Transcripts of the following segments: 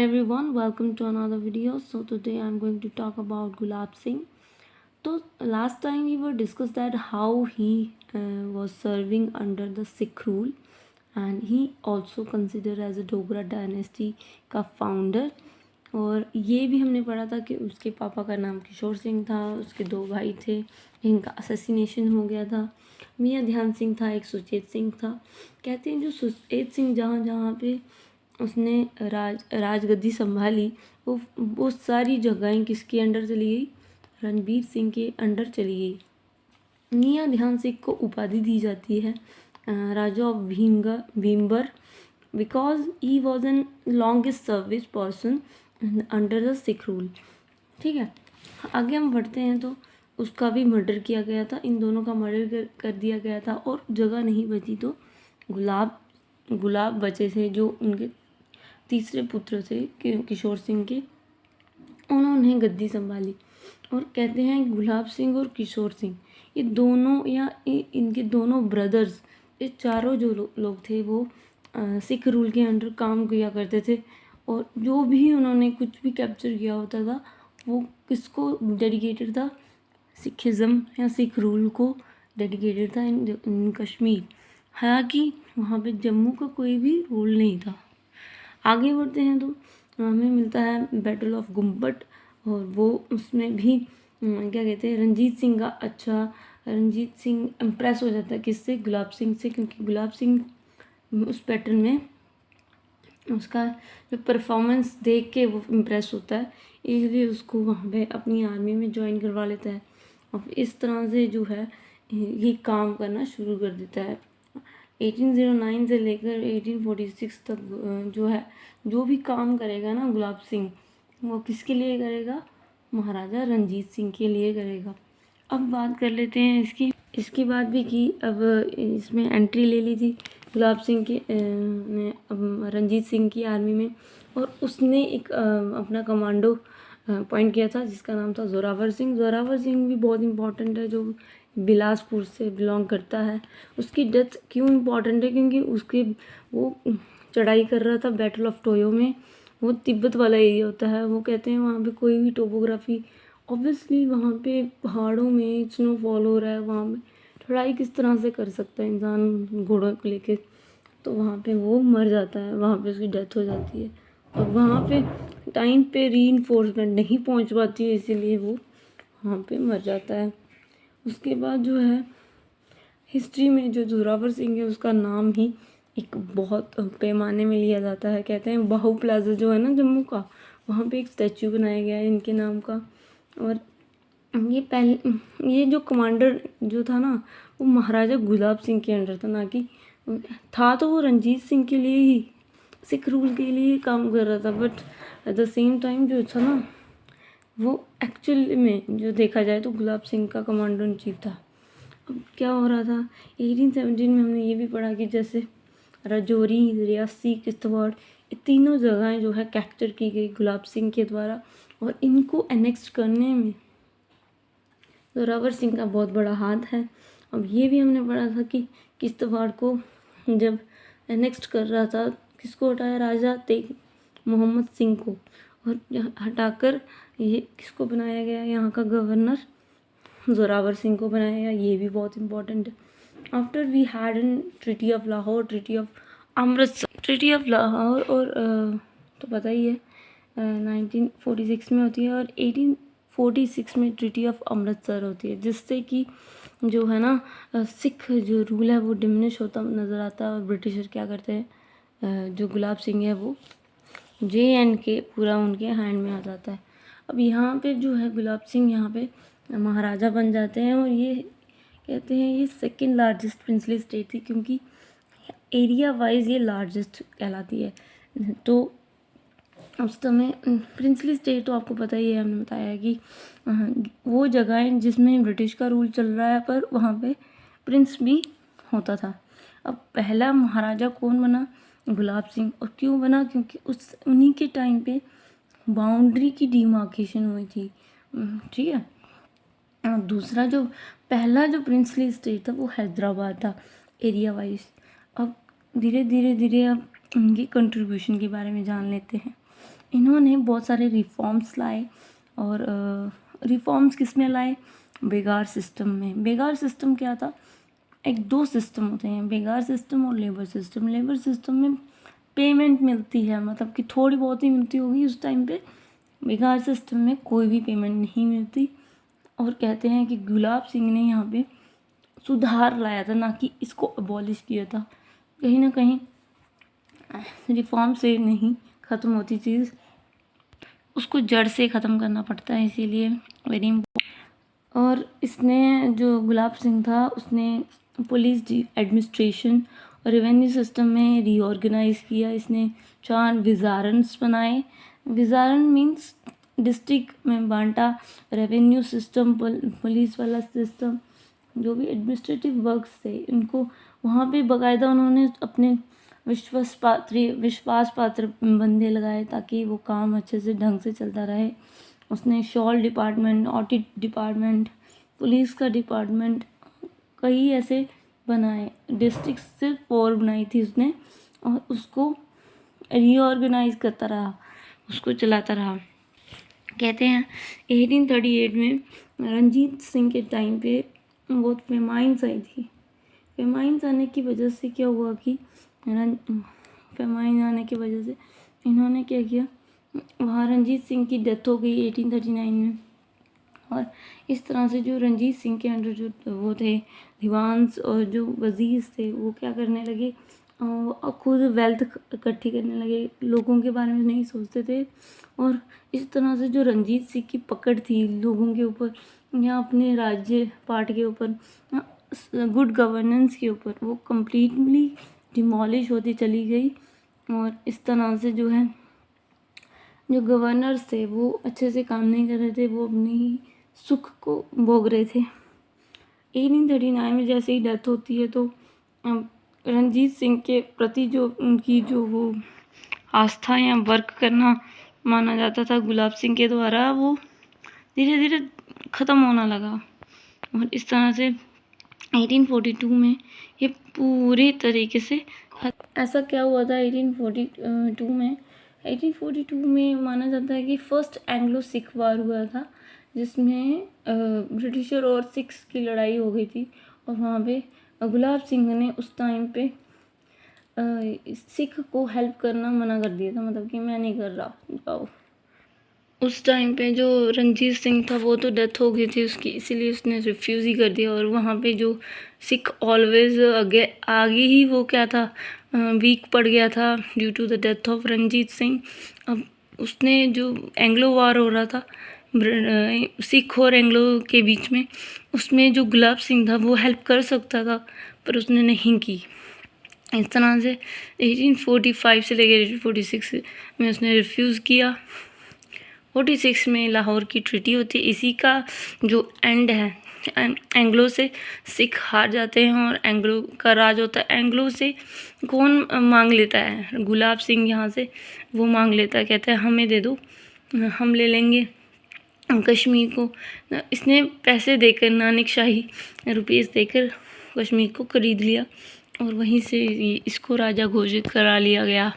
Hi everyone, welcome to another video. So today I'm going to talk about Gulab Singh. So last time we were discussed that how he was serving under the Sikh rule, and he also considered as a Dogra dynasty का founder. और ये भी हमने पढ़ा था कि उसके पापा का नाम किशोर सिंह था, उसके 2 भाई थे जिनका असैसिनेशन हो गया था। मियाँ ध्यान सिंह था, एक सुचेत सिंह था। कहते हैं जो सुचेत सिंह जहाँ जहाँ पे उसने राजगद्दी संभाली वो सारी जगहें किसके अंडर चली गई? रणबीर सिंह के अंडर चली गई। मियाँ ध्यान सिंह को उपाधि दी जाती है Raja of Bhimber because he was an longest service person under the Sikh rule. ठीक है, आगे हम बढ़ते हैं तो उसका भी मर्डर किया गया था, इन दोनों का मर्डर कर दिया गया था और जगह नहीं बची तो गुलाब बचे थे जो उनके तीसरे पुत्र थे किशोर सिंह के, उन्होंने गद्दी संभाली। और कहते हैं गुलाब सिंह और किशोर सिंह ये दोनों या इनके दोनों ब्रदर्स, ये चारों जो लोग थे वो सिख रूल के अंडर काम किया करते थे। और जो भी उन्होंने कुछ भी कैप्चर किया होता था वो किसको डेडिकेटेड था? सिखिज़म या सिख रूल को डेडिकेटेड था इन कश्मीर। हालांकि वहाँ पे जम्मू का कोई भी रूल नहीं था। आगे बढ़ते हैं तो हमें मिलता है बैटल ऑफ गुम्बट, और वो उसमें भी क्या कहते हैं रंजीत सिंह इम्प्रेस हो जाता है किससे? गुलाब सिंह से, क्योंकि गुलाब सिंह उस पैटर्न में उसका जो परफॉर्मेंस देख के वो इम्प्रेस होता है, इसलिए उसको वहाँ पे अपनी आर्मी में ज्वाइन करवा लेता है और इस तरह से जो है ये काम करना शुरू कर देता है। 1809 से लेकर 1846 तक जो भी काम करेगा ना गुलाब सिंह, वो किसके लिए करेगा? महाराजा रंजीत सिंह के लिए करेगा। अब बात कर लेते हैं इसकी बात भी की, अब इसमें एंट्री ले ली थी गुलाब सिंह की ने रंजीत सिंह की आर्मी में, और उसने एक अपना कमांडो पॉइंट किया था जिसका नाम था जोरावर सिंह। जोरावर सिंह भी बहुत इंपॉर्टेंट है, जो बिलासपुर से बिलोंग करता है। उसकी डेथ क्यों इम्पॉर्टेंट है? क्योंकि वो चढ़ाई कर रहा था बैटल ऑफ टोयो में। वो तिब्बत वाला एरिया होता है, वो कहते हैं वहाँ पे कोई भी टोपोग्राफी, ऑब्वियसली वहाँ पे पहाड़ों में स्नोफॉल हो रहा है, वहाँ पे चढ़ाई किस तरह से कर सकता है इंसान घोड़ों को लेके? तो वहाँ पे वो मर जाता है, वहाँ पे उसकी डेथ हो जाती है और वहाँ पे टाइम पे रीइंफोर्समेंट नहीं पहुँच पाती है, इसीलिए वो वहाँ पे मर जाता है। उसके बाद जो है हिस्ट्री में जो जोरावर सिंह है उसका नाम ही एक बहुत पैमाने में लिया जाता है। कहते हैं बाहू प्लाजा जो है ना जम्मू का, वहाँ पे एक स्टैचू बनाया गया है इनके नाम का। और ये जो कमांडर जो था ना वो महाराजा गुलाब सिंह के अंडर था, ना कि था तो वो रंजीत सिंह के लिए ही, सिख रूल के लिए ही काम कर रहा था, but at the same time जो था ना वो एक्चुअल में जो देखा जाए तो गुलाब सिंह का कमांडर इन चीफ था। अब क्या हो रहा था 1817 में, हमने ये भी पढ़ा कि जैसे राजौरी, रियासी, किश्तवाड़, ये तीनों जगहें जो है कैप्चर की गई गुलाब सिंह के द्वारा, और इनको एनेक्स करने में जोरावर सिंह का बहुत बड़ा हाथ है। अब ये भी हमने पढ़ा था कि किश्तवाड़ को जब एनेक्स्ट कर रहा था, किसको हटाया? राजा तेग मोहम्मद सिंह को, और हटाकर ये किसको बनाया गया? यहाँ का गवर्नर जोरावर सिंह को बनाया गया। ये भी बहुत इंपॉर्टेंट है। After we had an treaty of Lahore, treaty of Amritsar. Treaty of Lahore और तो पता ही है 1946 में होती है, और 1846 में ट्रीटी ऑफ अमृतसर होती है, जिससे कि जो है ना सिख जो रूल है वो डिमिनिश होता नज़र आता है। और ब्रिटिशर क्या करते हैं, जो गुलाब सिंह है वो JNK पूरा उनके हैंड में आ जाता है। अब यहाँ पे जो है गुलाब सिंह यहाँ पे महाराजा बन जाते हैं, और ये कहते हैं ये सेकंड लार्जेस्ट प्रिंसली स्टेट थी, क्योंकि एरिया वाइज ये लार्जेस्ट कहलाती है। तो उस समय प्रिंसली स्टेट तो आपको पता ही है, हमने बताया है कि वो जगहें जिसमें ब्रिटिश का रूल चल रहा है पर वहाँ पे प्रिंस भी होता था। अब पहला महाराजा कौन बना? गुलाब सिंह। और क्यों बना? क्योंकि उन्हीं के टाइम पे बाउंड्री की डिमार्केशन हुई थी। ठीक है, और दूसरा जो पहला जो प्रिंसली स्टेट था वो हैदराबाद था एरिया वाइज। अब धीरे धीरे अब उनकी कंट्रीब्यूशन के बारे में जान लेते हैं। इन्होंने बहुत सारे रिफॉर्म्स लाए। और रिफॉर्म्स किस में लाए? बेगार सिस्टम में। बेगार सिस्टम क्या था? एक दो सिस्टम होते हैं, बेगार सिस्टम और लेबर सिस्टम। लेबर सिस्टम में पेमेंट मिलती है, मतलब कि थोड़ी बहुत ही मिलती होगी उस टाइम पे। बेगार सिस्टम में कोई भी पेमेंट नहीं मिलती। और कहते हैं कि गुलाब सिंह ने यहाँ पे सुधार लाया था, ना कि इसको अबॉलिश किया था। कहीं ना कहीं रिफॉर्म से नहीं ख़त्म होती चीज़, उसको जड़ से ख़त्म करना पड़ता है, इसीलिए वेरी इम्पोर्टेंट। और इसने, जो गुलाब सिंह था, उसने पुलिस एडमिनिस्ट्रेशन और रेवेन्यू सिस्टम में रीऑर्गेनाइज़ किया। इसने 4 विजारन्स बनाए। विजारन मीन्स डिस्ट्रिक्ट में बांटा। रेवेन्यू सिस्टम, पुलिस वाला सिस्टम, जो भी एडमिनिस्ट्रेटिव वर्क्स थे, इनको वहाँ पे बाकायदा उन्होंने अपने विश्वास पात्र बंदे लगाए ताकि वो काम अच्छे से ढंग से चलता रहे। उसने shawl department, audit department, police का डिपार्टमेंट, कई ऐसे बनाए। डिस्ट्रिक्ट सिर्फ 4 बनाई थी उसने, और उसको रीऑर्गेनाइज करता रहा, उसको चलाता रहा। कहते हैं 1838 में रंजीत सिंह के टाइम पे बहुत फेमाइन्स आई थी। फेमाइन्स आने की वजह से क्या हुआ कि फेमाइन आने की वजह से इन्होंने क्या किया, वहाँ रंजीत सिंह की डेथ हो गई 1839 में। और इस तरह से जो रंजीत सिंह के अंडर जो वो थे दीवान्स और जो वजीर थे, वो क्या करने लगे, खुद वेल्थ इकट्ठी करने लगे, लोगों के बारे में नहीं सोचते थे। और इस तरह से जो रंजीत सिंह की पकड़ थी लोगों के ऊपर या अपने राज्य पार्ट के ऊपर, गुड गवर्नेंस के ऊपर, वो कम्प्लीटली डिमोलिश होती चली गई। और इस तरह से जो है, जो गवर्नर्स थे वो अच्छे से काम नहीं कर रहे थे, वो अपनी ही सुख को भोग रहे थे। 1839 में जैसे ही डेथ होती है तो रंजीत सिंह के प्रति जो उनकी जो वो आस्था या वर्क करना माना जाता था गुलाब सिंह के द्वारा, वो धीरे धीरे ख़त्म होना लगा। और इस तरह से 1842 में ये पूरी तरीके से ऐसा क्या हुआ था 1842 में? 1842 में माना जाता है कि फर्स्ट एंग्लो सिख वार हुआ था, जिसमें ब्रिटिशर और सिख्स की लड़ाई हो गई थी। और वहाँ पे गुलाब सिंह ने उस टाइम पे सिख को हेल्प करना मना कर दिया था, मतलब कि मैं नहीं कर रहा, जाओ। उस टाइम पे जो रंजीत सिंह था वो तो डेथ हो गई थी उसकी, इसीलिए उसने रिफ्यूज़ ही कर दिया। और वहाँ पे जो सिख ऑलवेज आगे ही वो क्या था, वीक पड़ गया था due to the death of Ranjit Singh. अब उसने जो एंग्लो वार हो रहा था सिख और एंग्लो के बीच में, उसमें जो गुलाब सिंह था वो हेल्प कर सकता था, पर उसने नहीं की। इस तरह से 1845 से लेकर 1846 में उसने रिफ्यूज़ किया। 46 में लाहौर की ट्रीटी होती है। इसी का जो एंड है, एंग्लो से सिख हार जाते हैं और एंग्लो का राज होता है। एंग्लो से कौन मांग लेता है? गुलाब सिंह यहाँ से वो मांग लेता है, कहता है हमें दे दो, हम ले लेंगे कश्मीर को। इसने पैसे देकर, नानक शाही रुपीस देकर कश्मीर को खरीद लिया और वहीं से इसको राजा घोषित करा लिया गया।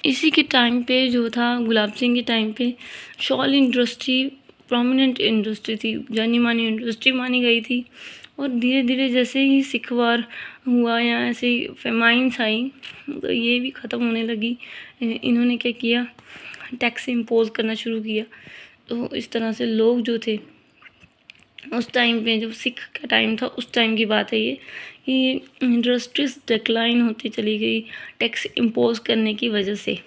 इसी के टाइम पे जो था, गुलाब सिंह के टाइम पे शॉल इंडस्ट्री प्रोमिनेंट इंडस्ट्री थी, जानी मानी इंडस्ट्री मानी गई थी। और धीरे धीरे जैसे ही सिख वार हुआ या ऐसे ही फेमाइन्स आई तो ये भी ख़त्म होने लगी। इन्होंने क्या किया, टैक्स इम्पोज करना शुरू किया। तो इस तरह से लोग जो थे उस टाइम पे, जब सिख का टाइम था उस टाइम की बात है ये, कि इंडस्ट्रीज डिक्लाइन होती चली गई टैक्स इम्पोज करने की वजह से।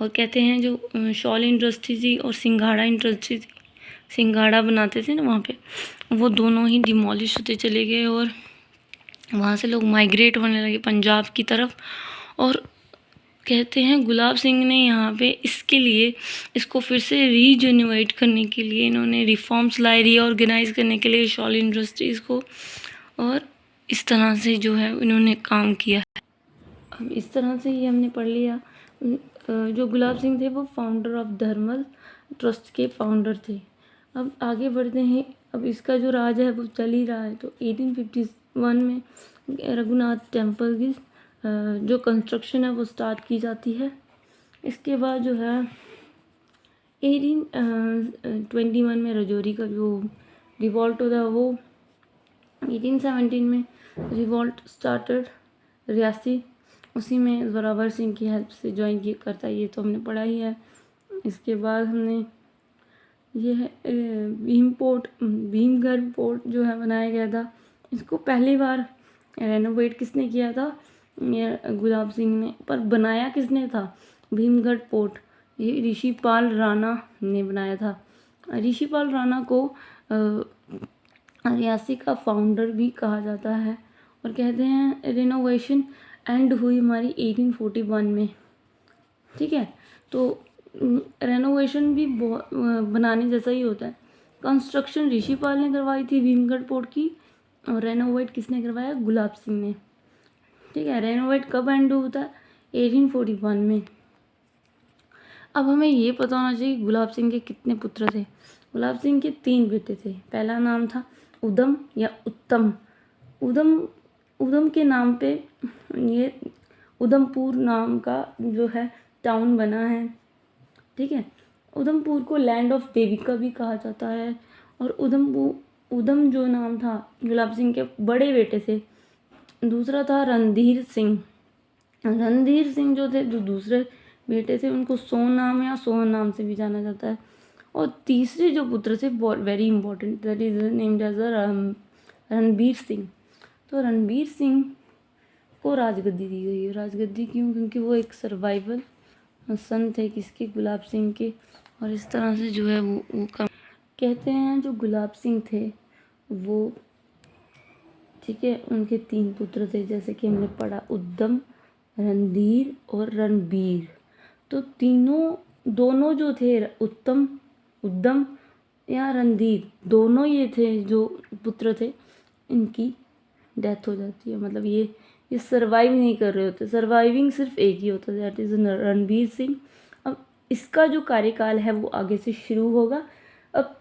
और कहते हैं जो शॉल इंडस्ट्री थी और सिंघाड़ा इंडस्ट्री थी, सिंघाड़ा बनाते थे ना वहाँ पे, वो दोनों ही डिमोलिश होते चले गए और वहाँ से लोग माइग्रेट होने लगे पंजाब की तरफ। और कहते हैं गुलाब सिंह ने यहाँ पे इसके लिए, इसको फिर से रीजनरेट करने के लिए इन्होंने रिफॉर्म्स लाए, रीऑर्गेनाइज करने के लिए शॉल इंडस्ट्रीज़ को। और इस तरह से जो है इन्होंने काम किया है। अब इस तरह से ये हमने पढ़ लिया। जो गुलाब सिंह थे वो फाउंडर ऑफ धर्मल ट्रस्ट के फाउंडर थे। अब आगे बढ़ते हैं। अब इसका जो राज है वो चल ही रहा है। तो 1851 में रघुनाथ टेम्पल की जो कंस्ट्रक्शन है वो स्टार्ट की जाती है। इसके बाद जो है 1821 में राजौरी का वो रिवॉल्ट होता है, वो 1817 में रिवॉल्ट स्टार्टेड रियासी, उसी में जोरावर सिंह की हेल्प से ज्वाइन किया करता है, ये तो हमने पढ़ा ही है। इसके बाद हमने ये है भीमगढ़ पोर्ट जो है बनाया गया था, इसको पहली बार रेनोवेट किसने किया था, ये गुलाब सिंह ने। पर बनाया किसने था भीमगढ़ पोर्ट, ये ऋषिपाल राणा ने बनाया था। ऋषिपाल राणा को रियासी का फाउंडर भी कहा जाता है। और कहते हैं रिनोवेशन एंड हुई हमारी 1841 में, ठीक है। तो रेनोवेशन भी बनाने जैसा ही होता है। कंस्ट्रक्शन ऋषिपाल ने करवाई थी भीमगढ़ पोर्ट की, और रेनोवेट किसने करवाया, गुलाब सिंह ने, ठीक है। रेनोवेट कब एंड होता है, 1841 में। अब हमें ये पता होना चाहिए गुलाब सिंह के कितने पुत्र थे। गुलाब सिंह के 3 बेटे थे। पहला नाम था उदम या उत्तम। उदम के नाम पे ये उदमपुर नाम का जो है टाउन बना है, ठीक है। उदमपुर को लैंड ऑफ देविका भी कहा जाता है। और उदम जो नाम था गुलाब सिंह के बड़े बेटे थे। दूसरा था रणधीर सिंह। रणधीर सिंह जो थे, जो दूसरे बेटे थे, उनको सोन नाम या सोहन नाम से भी जाना जाता है। और तीसरे जो पुत्र थे very important, that is named as Ranbir Singh. तो रणबीर सिंह को राजगद्दी दी गई है। राजगद्दी क्यों, क्योंकि वो एक सर्वाइवल सन थे किसके, गुलाब सिंह के। और इस तरह से जो है वो कहते हैं जो गुलाब सिंह थे वो, ठीक है, उनके 3 पुत्र थे, जैसे कि हमने पढ़ा उद्दम, रणधीर और रणबीर। तो दोनों जो थे उद्दम या रणधीर, दोनों ये थे जो पुत्र थे, इनकी डेथ हो जाती है। मतलब ये सर्वाइव नहीं कर रहे होते, सर्वाइविंग सिर्फ एक ही होता है, दैट इज़ रणबीर सिंह। अब इसका जो कार्यकाल है वो आगे से शुरू होगा। अब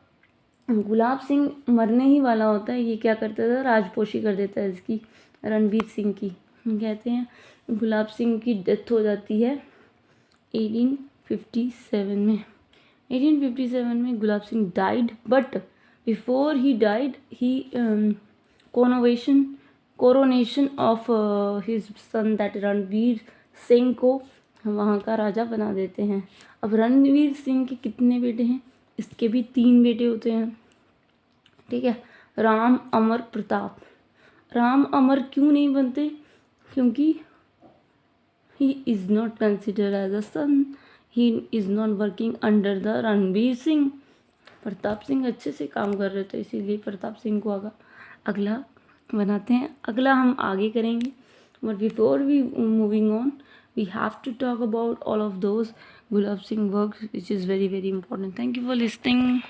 गुलाब सिंह मरने ही वाला होता है, ये क्या करता था, राजपोशी कर देता है इसकी, रणबीर सिंह की। कहते हैं गुलाब सिंह की डेथ हो जाती है 1857 में। 1857 में Gulab Singh died, but before he died he coronation of his son that Ranbir Singh को वहाँ का राजा बना देते हैं। अब रणबीर सिंह के कितने बेटे हैं, इसके भी 3 बेटे होते हैं, ठीक है। राम, अमर, प्रताप। राम अमर क्यों नहीं बनते, क्योंकि he is not considered as a son, he is not working under the Ranbir Singh. Pratap Singh अच्छे से काम कर रहे थे, इसीलिए प्रताप सिंह को अगला बनाते हैं। अगला हम आगे करेंगे, but before we moving on we have to talk about all of those Gulab Singh works, which is very very important. Thank you for listening.